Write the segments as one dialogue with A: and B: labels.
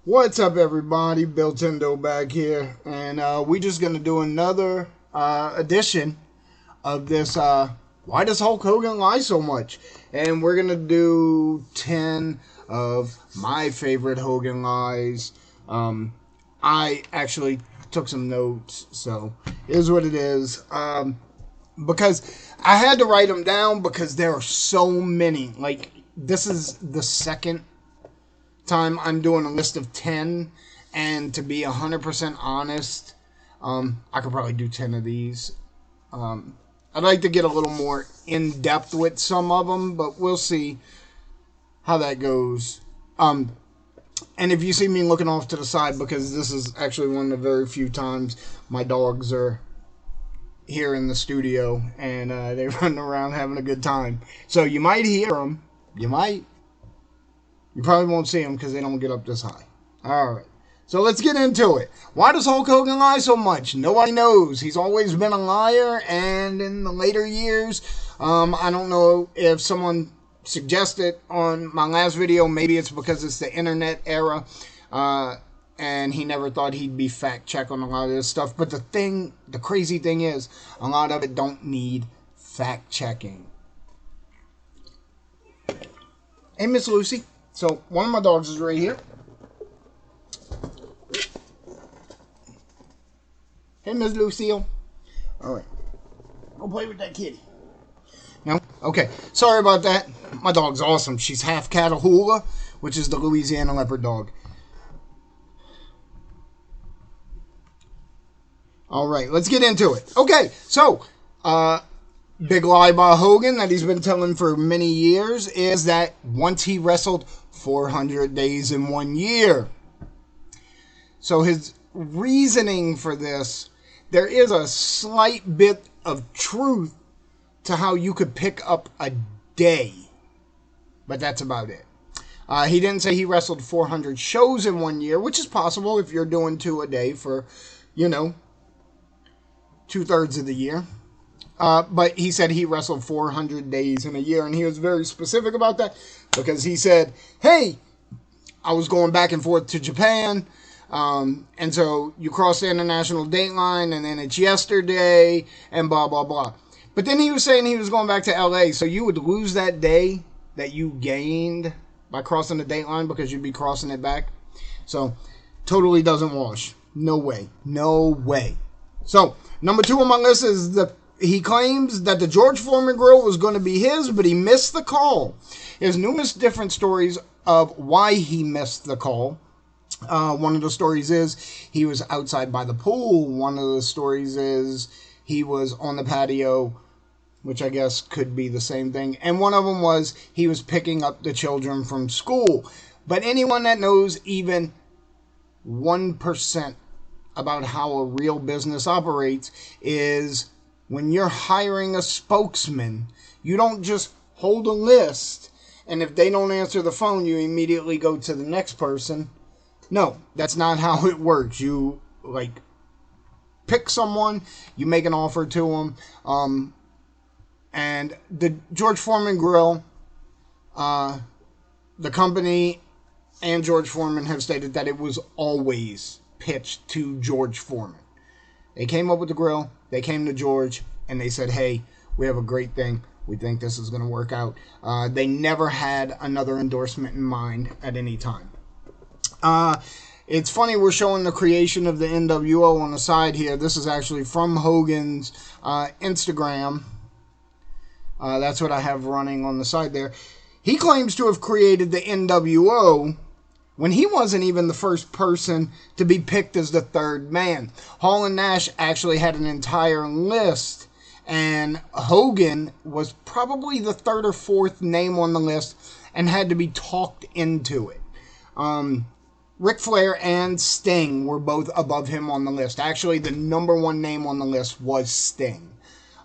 A: What's up, everybody? Bill Tindo back here, and we just gonna do another edition of this. Why does Hulk Hogan lie so much? And we're gonna do 10 of my favorite Hogan lies. I actually took some notes, so here's what it is. Because I had to write them down because there are so many. Like, this is the second time I'm doing a list of 10, and to be 100% honest, I could probably do 10 of these. I'd like to get a little more in depth with some of them, but we'll see how that goes. And if you see me looking off to the side, because this is actually one of the very few times my dogs are here in the studio and they run around having a good time, so you might hear them. You probably won't see them because they don't get up this high. Alright, so let's get into it. Why does Hulk Hogan lie so much? Nobody knows. He's always been a liar, and in the later years, I don't know if someone suggested on my last video, maybe it's because it's the internet era, and he never thought he'd be fact-checked on a lot of this stuff. But the crazy thing is, a lot of it don't need fact-checking. Hey, Miss Lucy. So, one of my dogs is right here. Hey, Miss Lucille. Alright. Go play with that kitty. No? Okay. Sorry about that. My dog's awesome. She's half Catahoula, which is the Louisiana leopard dog. Alright, let's get into it. Okay, so, big lie by Hogan that he's been telling for many years is that once he wrestled 400 days in 1 year. So his reasoning for this, there is a slight bit of truth to how you could pick up a day, but that's about it. He didn't say he wrestled 400 shows in 1 year, which is possible if you're doing 2 a day for, 2/3 of the year. But he said he wrestled 400 days in a year, and he was very specific about that because he said, hey, I was going back and forth to Japan, and so you cross the international date line, and then it's yesterday, and blah, blah, blah. But then he was saying he was going back to LA, so you would lose that day that you gained by crossing the date line because you'd be crossing it back. So, totally doesn't wash. No way. No way. So, number 2 on my list is he claims that the George Foreman grill was going to be his, but he missed the call. There's numerous different stories of why he missed the call. One of the stories is he was outside by the pool. One of the stories is he was on the patio, which I guess could be the same thing. And one of them was he was picking up the children from school. But anyone that knows even 1% about how a real business operates is when you're hiring a spokesman, you don't just hold a list, and if they don't answer the phone, you immediately go to the next person. No, that's not how it works. You, pick someone, you make an offer to them, and the George Foreman Grill, the company and George Foreman have stated that it was always pitched to George Foreman. They came up with the grill, they came to George, and they said, hey, we have a great thing. We think this is going to work out. They never had another endorsement in mind at any time. It's funny we're showing the creation of the NWO on the side here. This is actually from Hogan's Instagram. That's what I have running on the side there. He claims to have created the NWO when he wasn't even the first person to be picked as the third man. Hall and Nash actually had an entire list, and Hogan was probably the 3rd or 4th name on the list and had to be talked into it. Ric Flair and Sting were both above him on the list. Actually, the number 1 name on the list was Sting.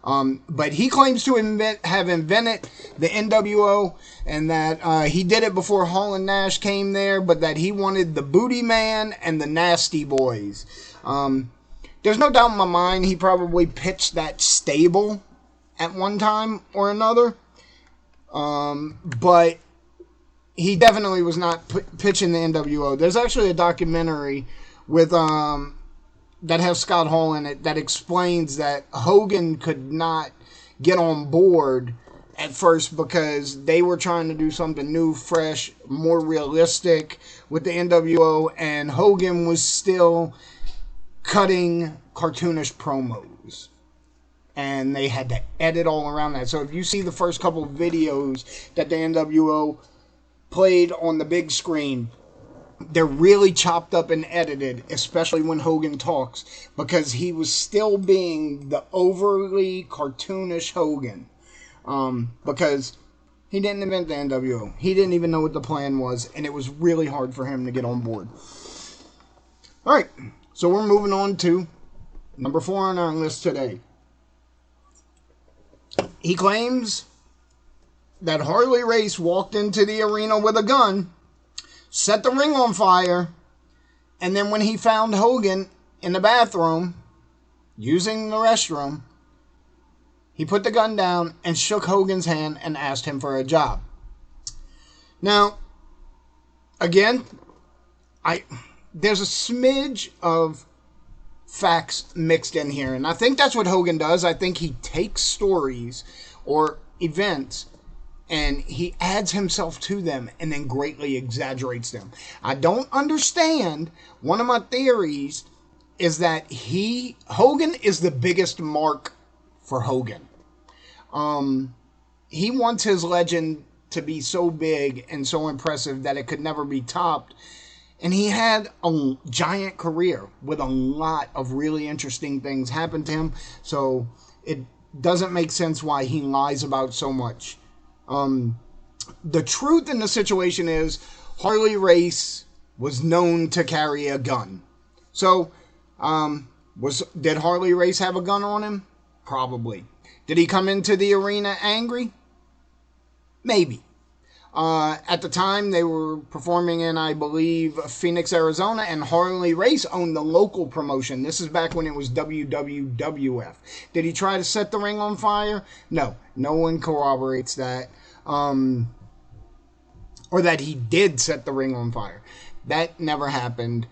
A: But he claims to have invented the NWO, and that he did it before Hall and Nash came there, but that he wanted the Booty Man and the Nasty Boys. There's no doubt in my mind he probably pitched that stable at one time or another. But he definitely was not pitching the NWO. There's actually a documentary with that has Scott Hall in it that explains that Hogan could not get on board at first because they were trying to do something new, fresh, more realistic with the NWO, and Hogan was still cutting cartoonish promos. And they had to edit all around that. So if you see the first couple of videos that the NWO played on the big screen, they're really chopped up and edited, especially when Hogan talks, because he was still being the overly cartoonish Hogan. Because he didn't invent the NWO. He didn't even know what the plan was, and it was really hard for him to get on board. Alright, so we're moving on to number 4 on our list today. He claims that Harley Race walked into the arena with a gun, set the ring on fire, and then when he found Hogan in the bathroom, using the restroom, he put the gun down and shook Hogan's hand and asked him for a job. Now, again, there's a smidge of facts mixed in here, and I think that's what Hogan does. I think he takes stories or events and he adds himself to them and then greatly exaggerates them. I don't understand. One of my theories is that Hogan is the biggest mark for Hogan. He wants his legend to be so big and so impressive that it could never be topped. And he had a giant career with a lot of really interesting things happen to him. So it doesn't make sense why he lies about so much. The truth in the situation is Harley Race was known to carry a gun. So, did Harley Race have a gun on him? Probably. Did he come into the arena angry? Maybe. At the time, they were performing in, I believe, Phoenix, Arizona, and Harley Race owned the local promotion. This is back when it was WWWF. Did he try to set the ring on fire? No. No one corroborates that. Or that he did set the ring on fire. That never happened.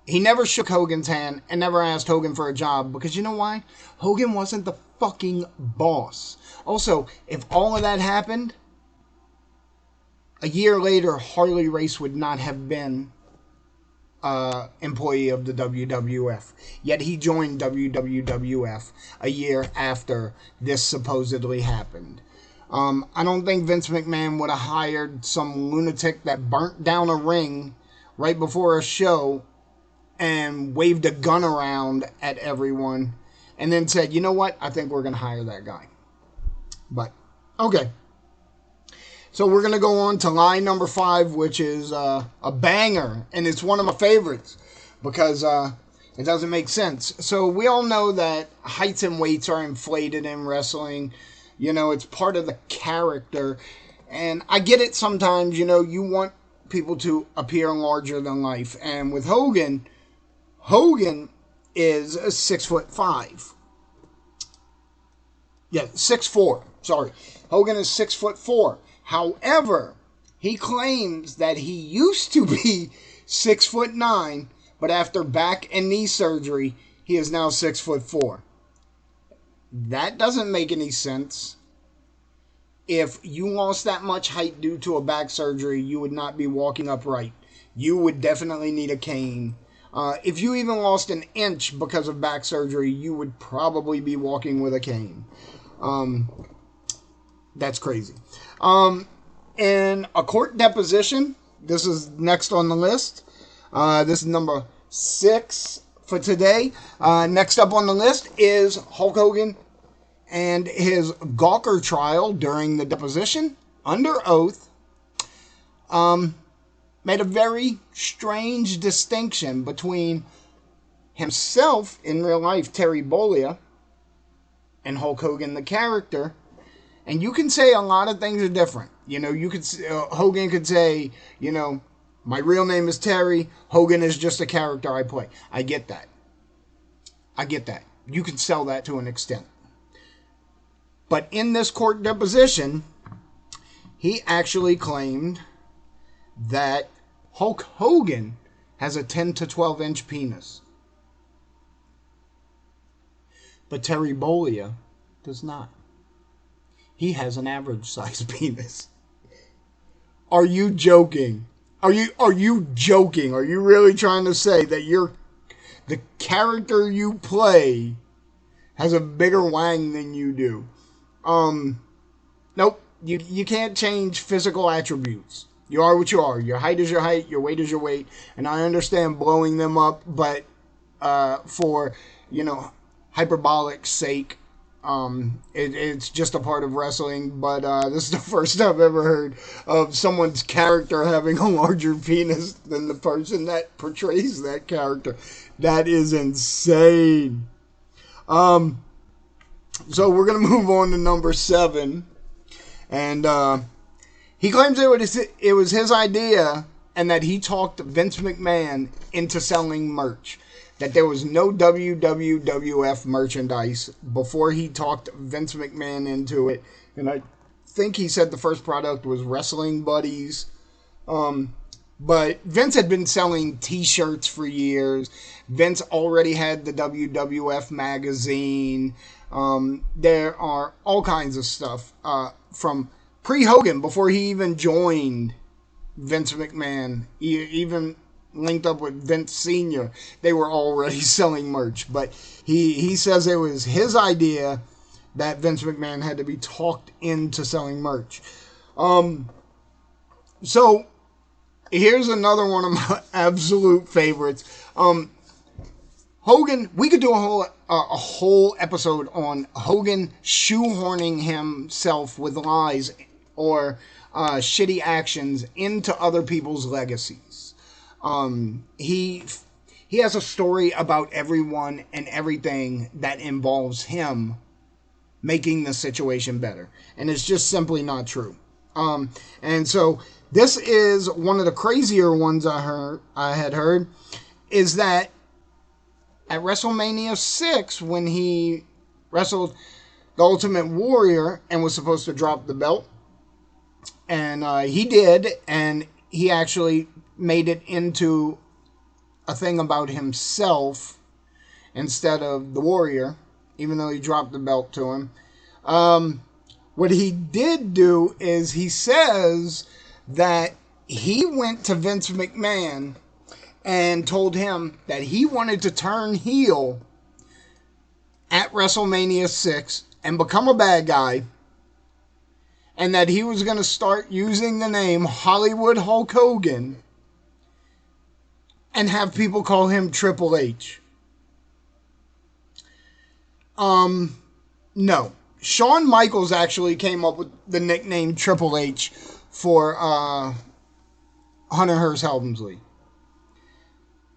A: He never shook Hogan's hand and never asked Hogan for a job because you know why? Hogan wasn't the fucking boss. Also, if all of that happened, a year later, Harley Race would not have been employee of the WWF. Yet he joined WWF a year after this supposedly happened. I don't think Vince McMahon would have hired some lunatic that burnt down a ring right before a show and waved a gun around at everyone and then said, you know what, I think we're going to hire that guy. But, okay. So we're going to go on to lie number 5, which is a banger, and it's one of my favorites because it doesn't make sense. So we all know that heights and weights are inflated in wrestling. You know, it's part of the character, and I get it sometimes, you know, you want people to appear larger than life, and with Hogan is 6'5". Yeah, 6'4". Sorry. Hogan is 6'4". However, he claims that he used to be 6'9", but after back and knee surgery, he is now 6'4". That doesn't make any sense. If you lost that much height due to a back surgery, you would not be walking upright. You would definitely need a cane. If you even lost an inch because of back surgery, you would probably be walking with a cane. That's crazy. In a court deposition, this is next on the list. This is number 6 for today. Next up on the list is Hulk Hogan and his Gawker trial during the deposition, under oath, made a very strange distinction between himself in real life, Terry Bollea, and Hulk Hogan, the character. And you can say a lot of things are different. You know, you could Hogan could say, you know, my real name is Terry. Hogan is just a character I play. I get that. You can sell that to an extent. But in this court deposition, he actually claimed that Hulk Hogan has a 10 to 12 inch penis. But Terry Bollea does not. He has an average size penis. Are you joking? Are you joking? Are you really trying to say that the character you play has a bigger wang than you do? Nope. You can't change physical attributes. You are what you are. Your height is your height. Your weight is your weight. And I understand blowing them up, but for hyperbolic sake, it's just a part of wrestling. But this is the first I've ever heard of someone's character having a larger penis than the person that portrays that character. That is insane. So we're gonna move on to number 7, and he claims it was his idea, and that he talked Vince McMahon into selling merch. That there was no WWF merchandise before he talked Vince McMahon into it. And I think he said the first product was Wrestling Buddies. But Vince had been selling t-shirts for years. Vince already had the WWF magazine. There are all kinds of stuff from pre-Hogan, before he even joined Vince McMahon, even linked up with Vince Sr., they were already selling merch. But he says it was his idea that Vince McMahon had to be talked into selling merch. So here's another one of my absolute favorites. Hogan, we could do a whole episode on Hogan shoehorning himself with lies or shitty actions into other people's legacies. He has a story about everyone and everything that involves him making the situation better, and it's just simply not true. And so this is one of the crazier ones I had heard, is that at WrestleMania 6, when he wrestled the Ultimate Warrior and was supposed to drop the belt, and he did, and he actually made it into a thing about himself instead of the Warrior, even though he dropped the belt to him. What he did do is he says that he went to Vince McMahon and told him that he wanted to turn heel at WrestleMania 6 and become a bad guy, and that he was going to start using the name Hollywood Hulk Hogan and have people call him Triple H. No. Shawn Michaels actually came up with the nickname Triple H for Hunter Hearst Helmsley.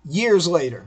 A: Years later.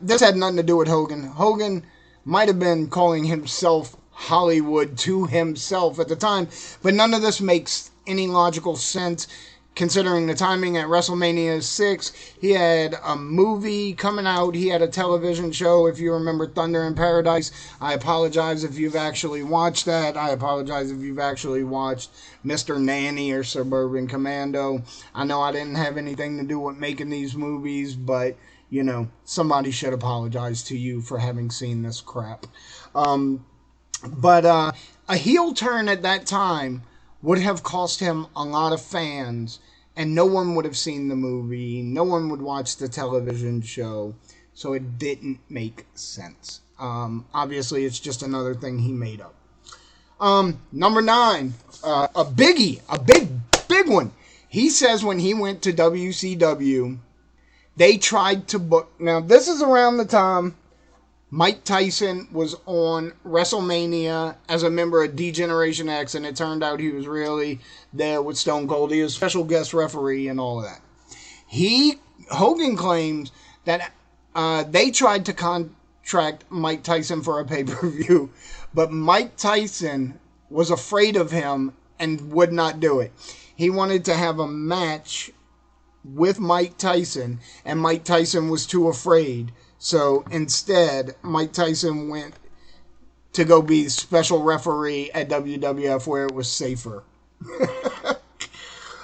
A: This had nothing to do with Hogan. Hogan might have been calling himself Hollywood to himself at the time, but none of this makes any logical sense considering the timing. At WrestleMania 6. He had a movie coming out. He had a television show. If you remember Thunder in Paradise, I apologize if you've actually watched that. I apologize if you've actually watched Mr. Nanny or Suburban Commando. I know I didn't have anything to do with making these movies, but, you know, somebody should apologize to you for having seen this crap. But a heel turn at that time would have cost him a lot of fans, and no one would have seen the movie, no one would watch the television show, so it didn't make sense. Obviously, it's just another thing he made up. Number 9, a biggie, a big one. He says when he went to WCW, they tried to book... Now, this is around the time Mike Tyson was on WrestleMania as a member of D-Generation X, and it turned out he was really there with Stone Cold. He was special guest referee and all of that. Hogan claims that they tried to contract Mike Tyson for a pay-per-view, but Mike Tyson was afraid of him and would not do it. He wanted to have a match with Mike Tyson, and Mike Tyson was too afraid. So instead, Mike Tyson went to go be special referee at WWF where it was safer.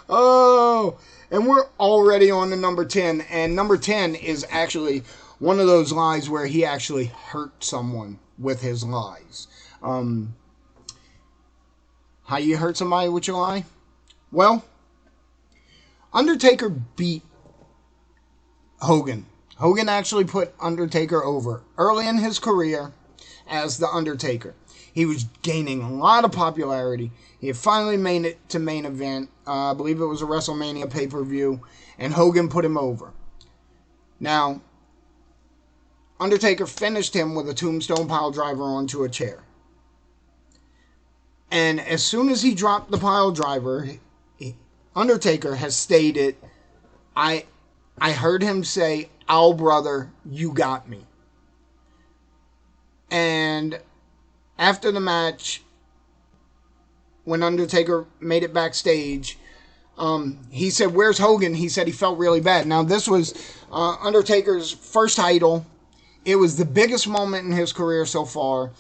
A: Oh, and we're already on to number 10. And number 10 is actually one of those lies where he actually hurt someone with his lies. How you hurt somebody with your lie? Well, Undertaker beat Hogan. Hogan actually put Undertaker over early in his career as The Undertaker. He was gaining a lot of popularity. He had finally made it to main event. I believe it was a WrestleMania pay-per-view. And Hogan put him over. Now, Undertaker finished him with a tombstone pile driver onto a chair. And as soon as he dropped the pile driver, Undertaker has stated, I heard him say, "Ow, brother, you got me." And after the match, when Undertaker made it backstage, he said, "Where's Hogan?" He said he felt really bad. Now, this was Undertaker's first title. It was the biggest moment in his career so far.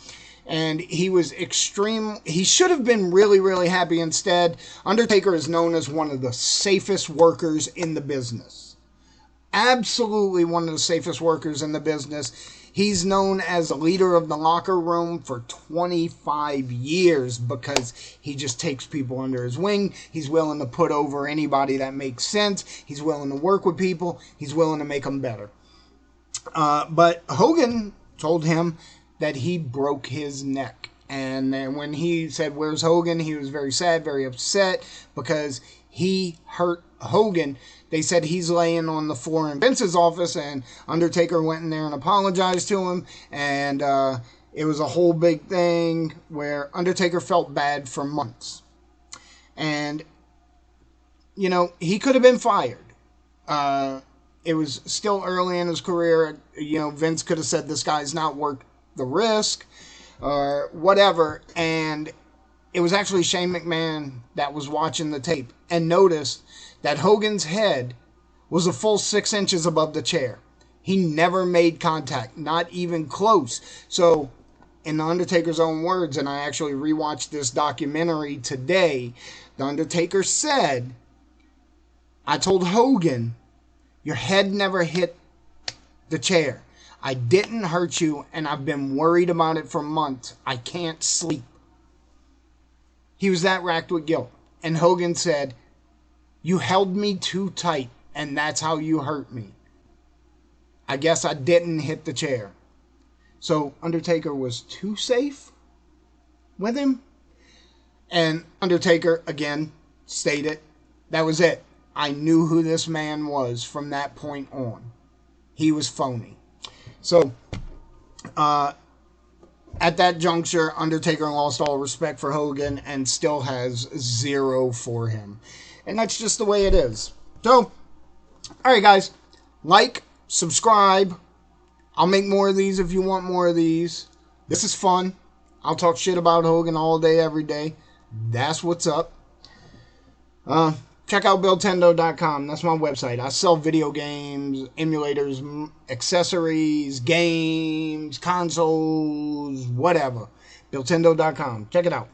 A: And he was he should have been really, really happy. Instead, Undertaker is known as one of the safest workers in the business. Absolutely one of the safest workers in the business. He's known as a leader of the locker room for 25 years because he just takes people under his wing. He's willing to put over anybody that makes sense. He's willing to work with people. He's willing to make them better. But Hogan told him that he broke his neck. And then when he said, "Where's Hogan?" he was very sad, very upset because he hurt Hogan. They said he's laying on the floor in Vince's office, and Undertaker went in there and apologized to him. And it was a whole big thing where Undertaker felt bad for months. And, you know, he could have been fired. It was still early in his career. You know, Vince could have said, "This guy's not worth the risk," or whatever. And it was actually Shane McMahon that was watching the tape and noticed that Hogan's head was a full 6 inches above the chair. He never made contact, not even close. So, in The Undertaker's own words, and I actually rewatched this documentary today, The Undertaker said, "I told Hogan, your head never hit the chair. I didn't hurt you, and I've been worried about it for months. I can't sleep." He was that racked with guilt. And Hogan said, "You held me too tight, and that's how you hurt me. I guess I didn't hit the chair." So Undertaker was too safe with him. And Undertaker, again, stated, "That was it. I knew who this man was from that point on. He was phony." So, at that juncture, Undertaker lost all respect for Hogan and still has zero for him. And that's just the way it is. So, alright guys, like, subscribe. I'll make more of these if you want more of these. This is fun. I'll talk shit about Hogan all day, every day. That's what's up. Check out BuildTendo.com. That's my website. I sell video games, emulators, accessories, games, consoles, whatever. BuildTendo.com. Check it out.